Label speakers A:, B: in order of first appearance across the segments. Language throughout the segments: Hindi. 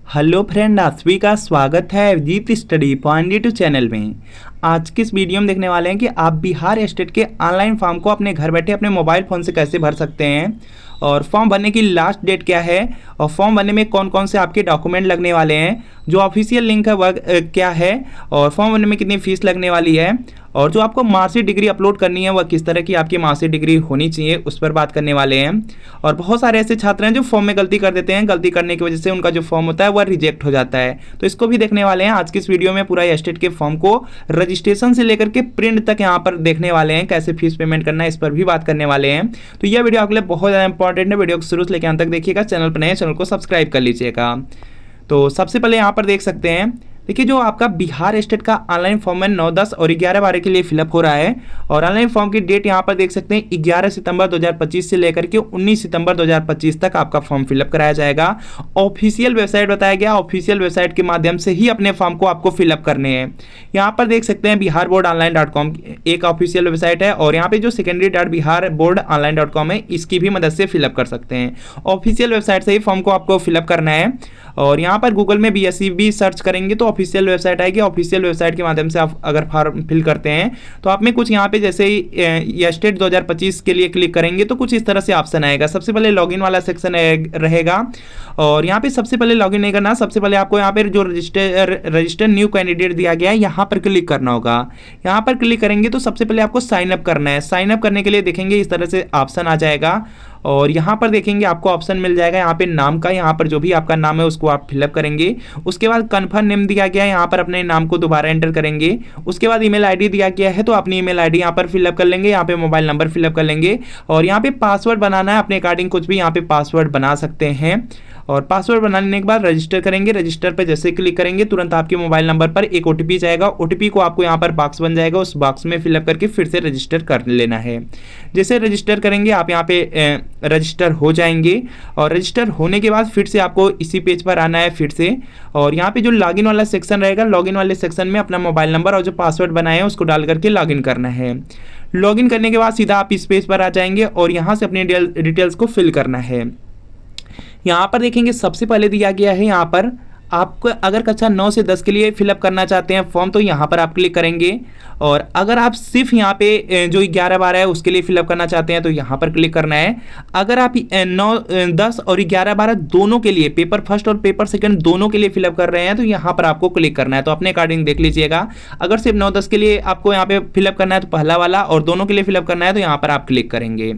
A: हेलो फ्रेंड, आप सभी का स्वागत है Abhijeet study point YouTube channel में। आज की इस वीडियो में देखने वाले हैं कि आप बिहार स्टेट के ऑनलाइन फॉर्म को अपने घर बैठे अपने मोबाइल फ़ोन से कैसे भर सकते हैं और फॉर्म भरने की लास्ट डेट क्या है और फॉर्म भरने में कौन कौन से आपके डॉक्यूमेंट लगने वाले हैं, जो ऑफिशियल लिंक है वह क्या है और फॉर्म भरने में कितनी फ़ीस लगने वाली है और जो आपको मार्कशीट डिग्री अपलोड करनी है वह किस तरह की आपकी मार्कशीट डिग्री होनी चाहिए उस पर बात करने वाले हैं। और बहुत सारे ऐसे छात्र हैं जो फॉर्म में गलती कर देते हैं, गलती करने की वजह से उनका जो फॉर्म होता है वह रिजेक्ट हो जाता है, तो इसको भी देखने वाले हैं। आज की इस वीडियो में पूरा स्टेट के फॉर्म को रजिस्ट्रेशन से लेकर के प्रिंट तक यहाँ पर देखने वाले हैं, कैसे फीस पेमेंट करना है इस पर भी बात करने वाले हैं। तो यह वीडियो आपके लिए बहुत ज़्यादा इंपॉर्टेंट है, वीडियो को शुरू से लेकर अंत तक देखिएगा। चैनल पर नए चैनल को सब्सक्राइब कर लीजिएगा। तो सबसे पहले यहाँ पर देख सकते हैं, देखिए जो आपका बिहार स्टेट का ऑनलाइन फॉर्म है 9, 10 और 11/12 के लिए फिलअप हो रहा है और ऑनलाइन फॉर्म की डेट यहाँ पर देख सकते हैं 11 सितंबर 2025 से लेकर के 19 सितंबर 2025 तक आपका फॉर्म फिलअप कराया जाएगा। ऑफिशियल वेबसाइट बताया गया, ऑफिशियल वेबसाइट के माध्यम से ही अपने फॉर्म को आपको फिलअप करने हैं। यहाँ पर देख सकते हैं biharboardonline.com एक ऑफिशियल वेबसाइट है और यहाँ पे जो secondary.biharboardonline.com है इसकी भी मदद से फिलअप कर सकते हैं। ऑफिशियल वेबसाइट से ही फॉर्म को आपको फिलअप करना है और यहाँ पर गूगल में BSEB सर्च करेंगे तो ऑफिशियल वेबसाइट आएगी। ऑफिशियल वेबसाइट के माध्यम से आप अगर फॉर्म फिल करते हैं तो आप में कुछ यहाँ पे जैसे ही स्टेट 2025 के लिए क्लिक करेंगे तो कुछ इस तरह से ऑप्शन आएगा। सबसे पहले लॉगिन वाला सेक्शन रहेगा और यहाँ पे सबसे पहले लॉगिन नहीं करना, सबसे पहले आपको यहाँ पे जो रजिस्टर न्यू कैंडिडेट दिया गया है यहाँ पर क्लिक करना होगा। यहाँ पर क्लिक करेंगे तो सबसे पहले आपको साइन अप करना है। साइन अप करने के लिए देखेंगे इस तरह से ऑप्शन आ जाएगा और यहाँ पर देखेंगे आपको ऑप्शन मिल जाएगा यहाँ पे नाम का, यहाँ पर जो भी आपका नाम है उसको आप फिलअप करेंगे। उसके बाद कन्फर्म नेम दिया गया है, यहाँ पर अपने नाम को दोबारा एंटर करेंगे। उसके बाद ईमेल आईडी दिया गया है तो अपनी ईमेल आईडी यहाँ पर फिलअप कर लेंगे, यहाँ पे मोबाइल नंबर फिलअप कर लेंगे और यहाँ पे पासवर्ड बनाना है अपने अकॉर्डिंग, कुछ भी यहाँ पे पासवर्ड बना सकते हैं। और पासवर्ड बनाने के बाद रजिस्टर करेंगे। रजिस्टर पर जैसे क्लिक करेंगे तुरंत आपके मोबाइल नंबर पर एक OTP जाएगा। OTP को आपको यहाँ पर बॉक्स बन जाएगा, उस बॉक्स में फिलअप करके फिर से रजिस्टर कर लेना है। जैसे रजिस्टर करेंगे आप यहाँ पे रजिस्टर हो जाएंगे और रजिस्टर होने के बाद फिर से आपको इसी पेज पर आना है फिर से और यहाँ पे जो लॉगिन वाला सेक्शन रहेगा, लॉगिन वाले सेक्शन में अपना मोबाइल नंबर और जो पासवर्ड बनाए हैं उसको डाल करके लॉगिन करना है। लॉगिन करने के बाद सीधा आप इस पेज पर आ जाएंगे और यहाँ से अपनी डिटेल्स को फिल करना है। यहाँ पर देखेंगे सबसे पहले दिया गया है यहाँ पर आपको अगर कक्षा 9 से 10 के लिए फिलअप करना चाहते हैं फॉर्म तो यहाँ पर आप क्लिक करेंगे और अगर आप सिर्फ यहाँ पे जो 11/12 है उसके लिए फिलअप करना चाहते हैं तो यहाँ पर क्लिक करना है। अगर आप 9, 10 और 11/12 दोनों के लिए, पेपर फर्स्ट और पेपर सेकंड दोनों के लिए फिलअप कर रहे हैं तो यहाँ पर आपको क्लिक करना है। तो अपने अकॉर्डिंग देख लीजिएगा, अगर सिर्फ 9, 10 के लिए आपको यहाँ पे फिलअप करना है तो पहला वाला और दोनों के लिए फिलअप करना है तो यहाँ पर आप क्लिक करेंगे।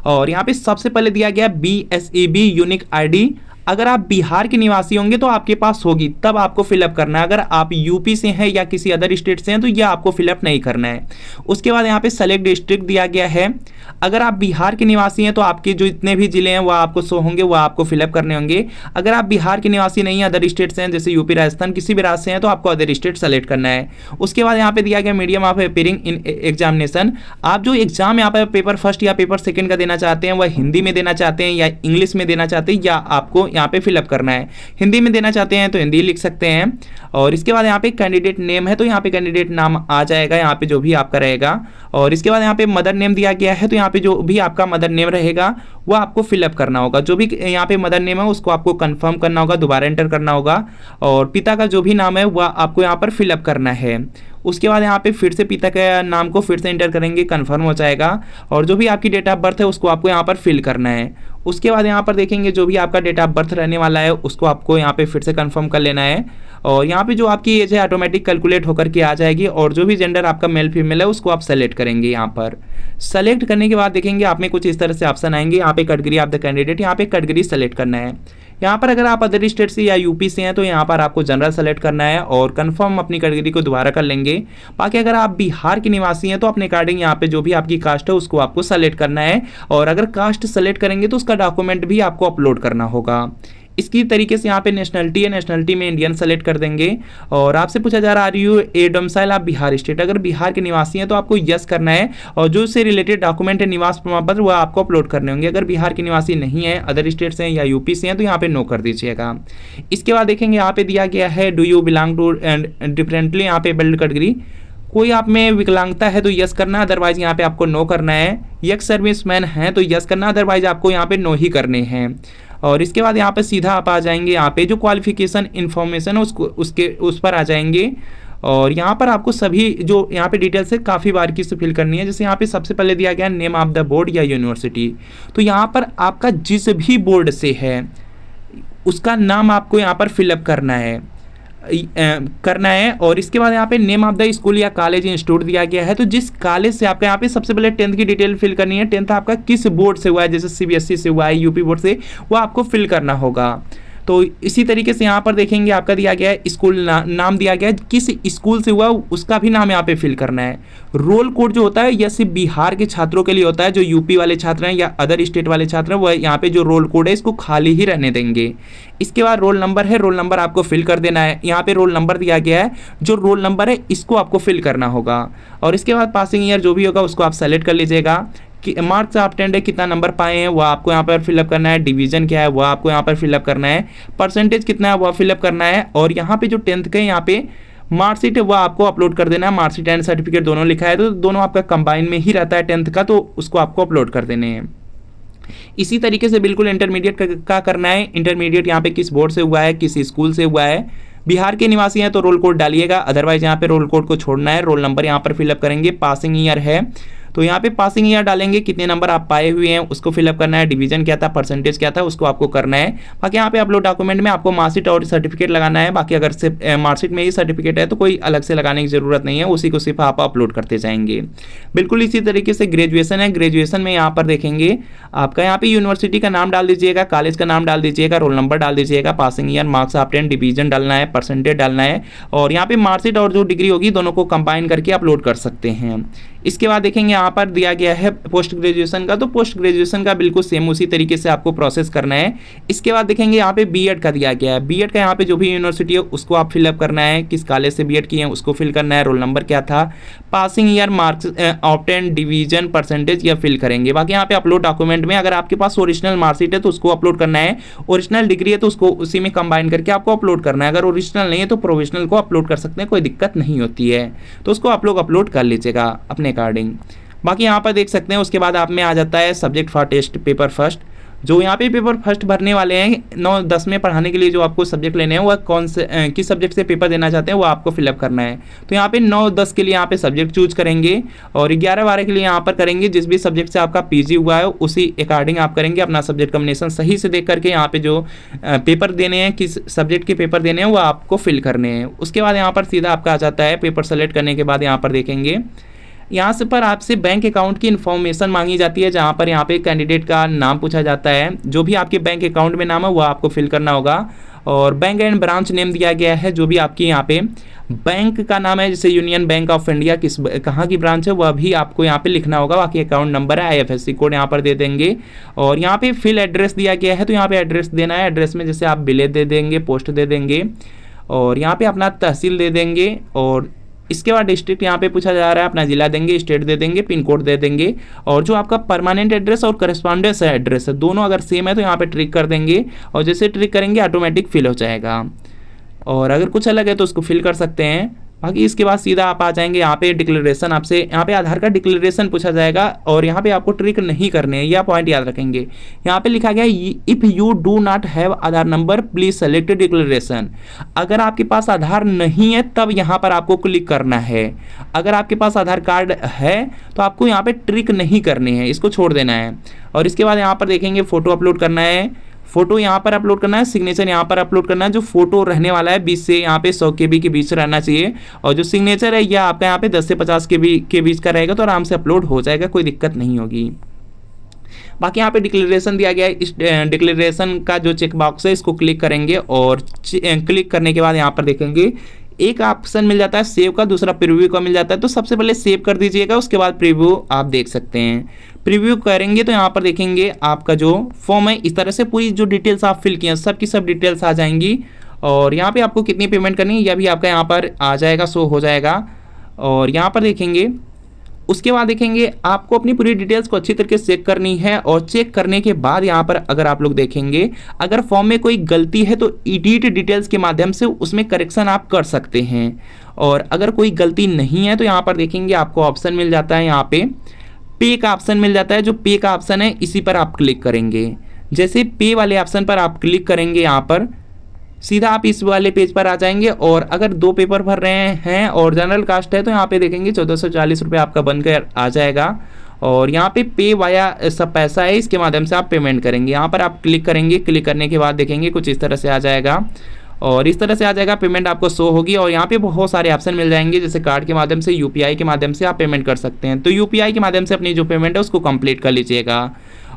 A: और यहाँ पे सबसे पहले दिया गया BSEB यूनिक ID। अगर आप बिहार के निवासी होंगे तो आपके पास होगी तब आपको फिलअप करना है। अगर आप यूपी से हैं या किसी अदर स्टेट से हैं तो यह आपको फिलअप नहीं करना है। उसके बाद यहाँ पे सेलेक्ट डिस्ट्रिक्ट दिया गया है। अगर आप बिहार के निवासी हैं तो आपके जो इतने भी जिले हैं वह आपको शो होंगे, वह आपको फिलअप करने होंगे। अगर आप बिहार के निवासी नहीं हैं, अदर स्टेट से हैं जैसे यूपी, राजस्थान, किसी भी राज्य से हैं तो आपको अदर स्टेट सेलेक्ट करना है। उसके बाद यहाँ पे दिया गया medium of appearing in examination. आप जो एग्जाम यहाँ पर पेपर फर्स्ट या पेपर सेकेंड का देना चाहते हैं वह हिंदी में देना चाहते हैं या इंग्लिश में देना चाहते हैं, या आपको यहाँ पे फिलअप करना है। हिंदी में देना चाहते हैं तो हिंदी लिख सकते हैं। और इसके बाद यहाँ पे कैंडिडेट नेम है तो यहाँ पे कैंडिडेट नाम आ जाएगा, यहाँ पे जो भी आपका रहेगा। और इसके बाद यहाँ पे मदर नेम दिया गया है तो यहाँ पे जो भी आपका मदर नेम रहेगा वो आपको फिलअप करना होगा। जो भी यहाँ पे मदर नेम है उसको आपको कंफर्म करना होगा, दोबारा एंटर करना होगा। और पिता का जो भी नाम है वह आपको यहाँ पर फिलअप करना है। उसके बाद यहाँ पे फिर से पिता के नाम को फिर से एंटर करेंगे, कंफर्म हो जाएगा। और जो भी आपकी डेट ऑफ बर्थ है उसको आपको यहाँ पर फिल करना है। उसके बाद यहाँ पर देखेंगे जो भी आपका डेट ऑफ बर्थ रहने वाला है उसको आपको यहाँ पे फिर से कंफर्म कर लेना है। और यहाँ पे जो आपकी एज है ऑटोमेटिक कैलकुलेट होकर के आ जाएगी और जो भी जेंडर आपका मेल फीमेल है उसको आप सेलेक्ट करेंगे। यहाँ पर सेलेक्ट करने के बाद देखेंगे आप में कुछ इस तरह से ऑप्शन आएंगे। यहाँ पे कैटेगरी ऑफ द कैंडिडेट, यहाँ पे कैटेगरी सेलेक्ट करना है। यहाँ पर अगर आप अदर स्टेट से या यूपी से हैं तो यहाँ पर आपको जनरल सेलेक्ट करना है और कंफर्म अपनी कैटेगरी को दोबारा कर लेंगे। बाकी अगर आप बिहार के निवासी हैं तो अपने अकॉर्डिंग यहाँ पे जो भी आपकी कास्ट है उसको आपको सेलेक्ट करना है और अगर कास्ट सेलेक्ट करेंगे तो उसका डॉक्यूमेंट भी आपको अपलोड करना होगा। इसकी तरीके से यहाँ पे नेशनलिटी है, नेशनलिटी में इंडियन सेलेक्ट कर देंगे। और आपसे पूछा जा रहा है आर यू ए डोमिसाइल आप बिहार स्टेट, अगर बिहार के निवासी हैं तो आपको यस करना है और जो इससे रिलेटेड डॉक्यूमेंट है निवास प्रमाण पत्र वह आपको अपलोड करने होंगे। अगर बिहार के निवासी नहीं है, अदर स्टेट से हैं या यूपी से हैं तो यहाँ पे नो कर दीजिएगा। इसके बाद देखेंगे यहाँ पे दिया गया है do you belong to differently यहाँ पे बिल्ड कैटेगरी, कोई आप में विकलांगता है तो यस करना, अदरवाइज यहाँ पे आपको नो करना है। एक्स सर्विसमैन है तो यस करना, अदरवाइज आपको यहाँ पे नो ही करने हैं। और इसके बाद यहाँ पे सीधा आप आ जाएंगे, यहाँ पे जो क्वालिफिकेशन इन्फॉर्मेशन है उसको उस पर आ जाएंगे। और यहाँ पर आपको सभी जो यहाँ पे डिटेल्स है काफ़ी बारीकी से फिल करनी है। जैसे यहाँ पे सबसे पहले दिया गया नेम ऑफ द बोर्ड या यूनिवर्सिटी, तो यहाँ पर आपका जिस भी बोर्ड से है उसका नाम आपको यहाँ पर फिलअप करना है। और इसके बाद यहाँ पे नेम ऑफ द स्कूल या कॉलेज इंस्टीट्यूट दिया गया है, तो जिस कॉलेज से आपका यहाँ पे सबसे पहले 10th की डिटेल फिल करनी है। 10th आपका किस बोर्ड से हुआ है, जैसे सीबीएसई से हुआ है, यूपी बोर्ड से, वो आपको फिल करना होगा। तो इसी तरीके से यहाँ पर देखेंगे आपका दिया गया है स्कूल नाम दिया गया है, किस स्कूल से हुआ उसका भी नाम यहाँ पे फिल करना है। रोल कोड जो होता है यह सिर्फ बिहार के छात्रों के लिए होता है, जो यूपी वाले छात्र हैं या अदर स्टेट वाले छात्र हैं वह यहाँ पे जो रोल कोड है इसको खाली ही रहने देंगे। इसके बाद रोल नंबर है, रोल नंबर आपको फिल कर देना है। यहाँ पे रोल नंबर दिया गया है, जो रोल नंबर है इसको आपको फिल करना होगा। और इसके बाद पासिंग ईयर जो भी होगा उसको आप सेलेक्ट कर लीजिएगा। कि मार्क्स ऑब्टेन्ड है, कितना नंबर पाए हैं वो आपको यहाँ पर फिलअप करना है। डिवीजन क्या है वो आपको यहाँ पर फिलअप करना है। परसेंटेज कितना है वो फिलअप करना है। और यहाँ पे जो 10th के यहाँ पे मार्कशीट है वो आपको अपलोड कर देना है। मार्कशीट एंड सर्टिफिकेट दोनों लिखा है, तो दोनों आपका कंबाइन में ही रहता है 10th का, तो उसको आपको अपलोड कर देने हैं। इसी तरीके से बिल्कुल इंटरमीडिएट का करना है। इंटरमीडिएट यहाँ पे किस बोर्ड से हुआ है, किस स्कूल से हुआ है। बिहार के निवासी हैं तो रोल कोड डालिएगा, अदरवाइज यहाँ पे रोल कोड को छोड़ना है। रोल नंबर यहाँ पर फिलअप करेंगे। पासिंग ईयर है तो यहाँ पे पासिंग ईयर डालेंगे, कितने नंबर आप पाए हुए हैं उसको फिलअप करना है। डिवीजन क्या था, परसेंटेज क्या था, उसको आपको करना है। बाकी यहाँ पे अपलोड डॉक्यूमेंट में आपको मार्कशीट और सर्टिफिकेट लगाना है। बाकी अगर सिर्फ मार्कशीट में ही सर्टिफिकेट है तो कोई अलग से लगाने की जरूरत नहीं है, उसी को सिर्फ आप अपलोड करते जाएंगे। बिल्कुल इसी तरीके से ग्रेजुएशन है। ग्रेजुएशन में यहाँ पर देखेंगे आपका यहाँ पे यूनिवर्सिटी का नाम डाल दीजिएगा, कॉलेज का नाम डाल दीजिएगा, रोल नंबर डाल दीजिएगा, passing year, marks obtained, division डालना है, परसेंटेज डालना है। और यहाँ पे मार्कशीट और जो डिग्री होगी दोनों को कंबाइन करके अपलोड कर सकते हैं। इसके बाद देखेंगे यहाँ पर दिया गया है पोस्ट ग्रेजुएशन का, तो पोस्ट ग्रेजुएशन का बिल्कुल सेम उसी तरीके से आपको प्रोसेस करना है। इसके बाद देखेंगे यहाँ पे बीएड का दिया गया है। बीएड का यहाँ पे जो भी यूनिवर्सिटी है उसको आप फिलअप करना है, किस कॉलेज से बीएड किए हैं उसको फिल करना है, रोल नंबर क्या था, passing year, marks obtained, division, percentage यह फिल करेंगे। बाकी यहाँ पे अपलोड डॉक्यूमेंट में अगर आपके पास ओरिजिनल मार्कशीट है तो उसको अपलोड करना है, ओरिजिनल डिग्री है तो उसको उसी में कंबाइन करके आपको अपलोड करना है। अगर ओरिजिनल नहीं है तो प्रोविजनल को अपलोड कर सकते हैं, कोई दिक्कत नहीं होती है, तो उसको आप लोग अपलोड कर लीजिएगा अपने अकॉर्डिंग। बाकी यहाँ पर देख सकते हैं उसके बाद आप में आ जाता है subject for test paper first. जो यहाँ पे पेपर फर्स्ट भरने वाले हैं 9-10 में पढ़ाने के लिए जो आपको सब्जेक्ट लेने हैं वह कौन से किस सब्जेक्ट से पेपर देना चाहते हैं वो आपको फिलअप करना है। तो यहाँ पे 9-10 के लिए यहाँ पे सब्जेक्ट चूज करेंगे और 11-12 के लिए यहाँ पर करेंगे जिस भी सब्जेक्ट से आपका पीजी हुआ है उसी अकॉर्डिंग आप करेंगे। अपना सब्जेक्ट कॉम्बिनेशन सही से देख करके यहाँ पे जो पेपर देने हैं, किस सब्जेक्ट के पेपर देने हैं वो आपको फिल करने हैं। उसके बाद यहाँ पर सीधा आपका आ जाता है पेपर सेलेक्ट करने के बाद यहाँ पर देखेंगे यहाँ से पर आपसे बैंक अकाउंट की इन्फॉर्मेशन मांगी जाती है, जहाँ पर यहाँ पे कैंडिडेट का नाम पूछा जाता है। जो भी आपके बैंक अकाउंट में नाम है वो आपको फिल करना होगा। और बैंक एंड ब्रांच नेम दिया गया है, जो भी आपकी यहाँ पे बैंक का नाम है जैसे यूनियन बैंक ऑफ इंडिया कहाँ की ब्रांच है वह भी आपको यहाँ पे लिखना होगा। बाकी अकाउंट नंबर है, IFSC कोड यहाँ पर दे देंगे। और यहाँ पे फिल एड्रेस दिया गया है तो यहाँ पे एड्रेस देना है। एड्रेस में जैसे आप विलेज दे देंगे, पोस्ट दे देंगे और यहाँ पे अपना तहसील दे देंगे। और इसके बाद डिस्ट्रिक्ट यहाँ पे पूछा जा रहा है, अपना जिला देंगे, स्टेट दे देंगे, पिन कोड दे देंगे। और जो आपका परमानेंट एड्रेस और करस्पॉन्डेंस एड्रेस है दोनों अगर सेम है तो यहाँ पे ट्रिक कर देंगे और जैसे ट्रिक करेंगे ऑटोमेटिक फिल हो जाएगा। और अगर कुछ अलग है तो उसको फिल कर सकते हैं। बाकी इसके बाद सीधा आप आ जाएंगे यहाँ पे डिक्लेरेशन, आपसे यहाँ पे आधार का डिक्लेरेशन पूछा जाएगा और यहाँ पे आपको ट्रिक नहीं करने हैं, यह पॉइंट याद रखेंगे। यहाँ पे लिखा गया if you do not have Aadhaar number please select declaration. अगर आपके पास आधार नहीं है तब यहाँ पर आपको क्लिक करना है। अगर आपके पास आधार कार्ड है तो आपको यहाँ पे ट्रिक नहीं करनी है, इसको छोड़ देना है। और इसके बाद यहाँ पर देखेंगे फोटो अपलोड करना है, फोटो यहाँ पर अपलोड करना है, सिग्नेचर यहाँ पर अपलोड करना है। जो फोटो रहने वाला है 20 से यहाँ पे 100 KB के बीच रहना चाहिए और जो सिग्नेचर है यह आपका यहाँ पे 10 से 50 KB के बीच का रहेगा तो आराम से अपलोड हो जाएगा, कोई दिक्कत नहीं होगी। बाकी यहाँ पे डिक्लेरेशन दिया गया है, इस डिक्लेरेशन का जो चेक बॉक्स है इसको क्लिक करेंगे और क्लिक करने के बाद यहाँ पर देखेंगे एक ऑप्शन मिल जाता है सेव का, दूसरा प्रीव्यू का मिल जाता है। तो सबसे पहले सेव कर दीजिएगा, उसके बाद प्रीव्यू आप देख सकते हैं। प्रीव्यू करेंगे तो यहाँ पर देखेंगे आपका जो फॉर्म है इस तरह से पूरी जो डिटेल्स आप फिल किए हैं सब की सब डिटेल्स आ जाएंगी। और यहाँ पे आपको कितनी पेमेंट करनी है यह भी आपका यहाँ पर आ जाएगा, शो हो जाएगा। और यहाँ पर देखेंगे उसके बाद देखेंगे आपको अपनी पूरी डिटेल्स को अच्छी तरीके से चेक करनी है। और चेक करने के बाद यहाँ पर अगर आप लोग देखेंगे अगर फॉर्म में कोई गलती है तो एडिट डिटेल्स के माध्यम से उसमें करेक्शन आप कर सकते हैं। और अगर कोई गलती नहीं है तो यहाँ पर देखेंगे आपको ऑप्शन मिल जाता है, यहाँ पे पे का ऑप्शन मिल जाता है। जो पे का ऑप्शन है इसी पर आप क्लिक करेंगे। जैसे पे वाले ऑप्शन पर आप क्लिक करेंगे, यहाँ पर सीधा आप इस वाले पेज पर आ जाएंगे। और अगर 2 पेपर भर रहे हैं और जनरल कास्ट है तो यहाँ पे देखेंगे 1440 रुपये आपका बनकर आ जाएगा। और यहाँ पे वाया सब पैसा है, इसके माध्यम से आप पेमेंट करेंगे। यहाँ पर आप क्लिक करेंगे, क्लिक करने के बाद देखेंगे कुछ इस तरह से आ जाएगा और इस तरह से आ जाएगा, पेमेंट आपको शो होगी। और यहाँ पे बहुत सारे ऑप्शन मिल जाएंगे, जैसे कार्ड के माध्यम से, यूपीआई के माध्यम से आप पेमेंट कर सकते हैं। तो यूपीआई के माध्यम से अपनी जो पेमेंट है उसको कंप्लीट कर लीजिएगा।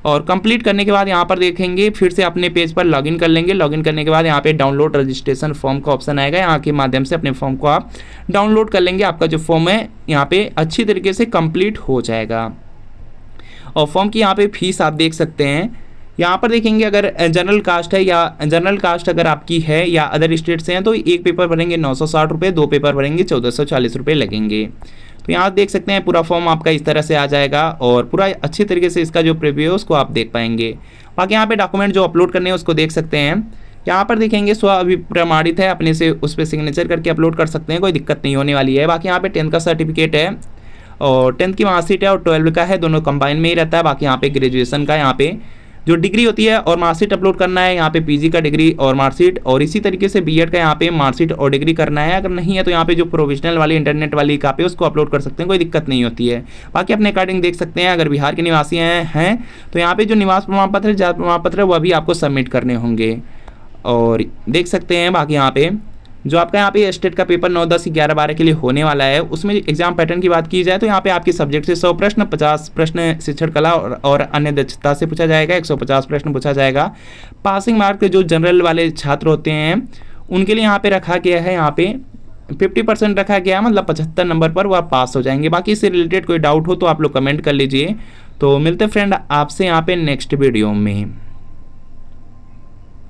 A: और कंप्लीट करने के बाद यहाँ पर देखेंगे फिर से अपने पेज पर लॉगिन कर लेंगे। लॉगिन करने के बाद यहाँ पे डाउनलोड रजिस्ट्रेशन फॉर्म का ऑप्शन आएगा, यहाँ के माध्यम से अपने फॉर्म को आप डाउनलोड कर लेंगे। आपका जो फॉर्म है यहाँ पे अच्छी तरीके से कंप्लीट हो जाएगा। और फॉर्म की यहाँ पे फीस आप देख सकते हैं, यहाँ पर देखेंगे अगर जनरल कास्ट है या जनरल कास्ट अगर आपकी है या अदर स्टेट से हैं तो एक पेपर भरेंगे 960 रुपये, 2 पेपर भरेंगे 1440 रुपये लगेंगे। तो यहाँ देख सकते हैं पूरा फॉर्म आपका इस तरह से आ जाएगा और पूरा अच्छी तरीके से इसका जो प्रीव्यू है उसको आप देख पाएंगे। बाकी यहाँ पे डॉक्यूमेंट जो अपलोड करने हैं उसको देख सकते हैं। यहाँ पर देखेंगे स्व अभिप्रमाणित है, अपने से उस पर सिग्नेचर करके अपलोड कर सकते हैं, कोई दिक्कत नहीं होने वाली है। बाकी यहाँ पे 10th का सर्टिफिकेट है और 10th की मार्कशीट है और 12 का है, दोनों कंबाइन में ही रहता है। बाकी यहाँ पे ग्रेजुएशन का यहाँ पे जो डिग्री होती है और मार्कशीट अपलोड करना है, यहाँ पे पीजी का डिग्री और मार्कशीट, और इसी तरीके से बीएड का यहाँ पे मार्कशीट और डिग्री करना है। अगर नहीं है तो यहाँ पे जो प्रोविजनल वाली इंटरनेट वाली कॉपी उसको अपलोड कर सकते हैं, कोई दिक्कत नहीं होती है। बाकी अपने अकॉर्डिंग देख सकते हैं। अगर बिहार के निवासी हैं तो यहाँ पे जो निवास प्रमाण पत्र है, जाति प्रमाण पत्र है, वह भी आपको सबमिट करने होंगे। और देख सकते हैं बाकी यहाँ पे जो आपका यहाँ पे स्टेट का पेपर 9, 10, 11, 12 के लिए होने वाला है, उसमें एग्जाम पैटर्न की बात की जाए तो यहाँ पे आपके सब्जेक्ट से 100 प्रश्न, 50 प्रश्न शिक्षण कला और अन्य दक्षता से पूछा जाएगा, 150 प्रश्न पूछा जाएगा। पासिंग मार्क जो जनरल वाले छात्र होते हैं उनके लिए यहाँ पे रखा गया है, यहाँ पे 50% रखा गया है, मतलब 75 नंबर पर वो आप पास हो जाएंगे। बाकी इससे रिलेटेड कोई डाउट हो तो आप लोग कमेंट कर लीजिए। तो मिलते फ्रेंड आपसे यहाँ पे नेक्स्ट वीडियो में।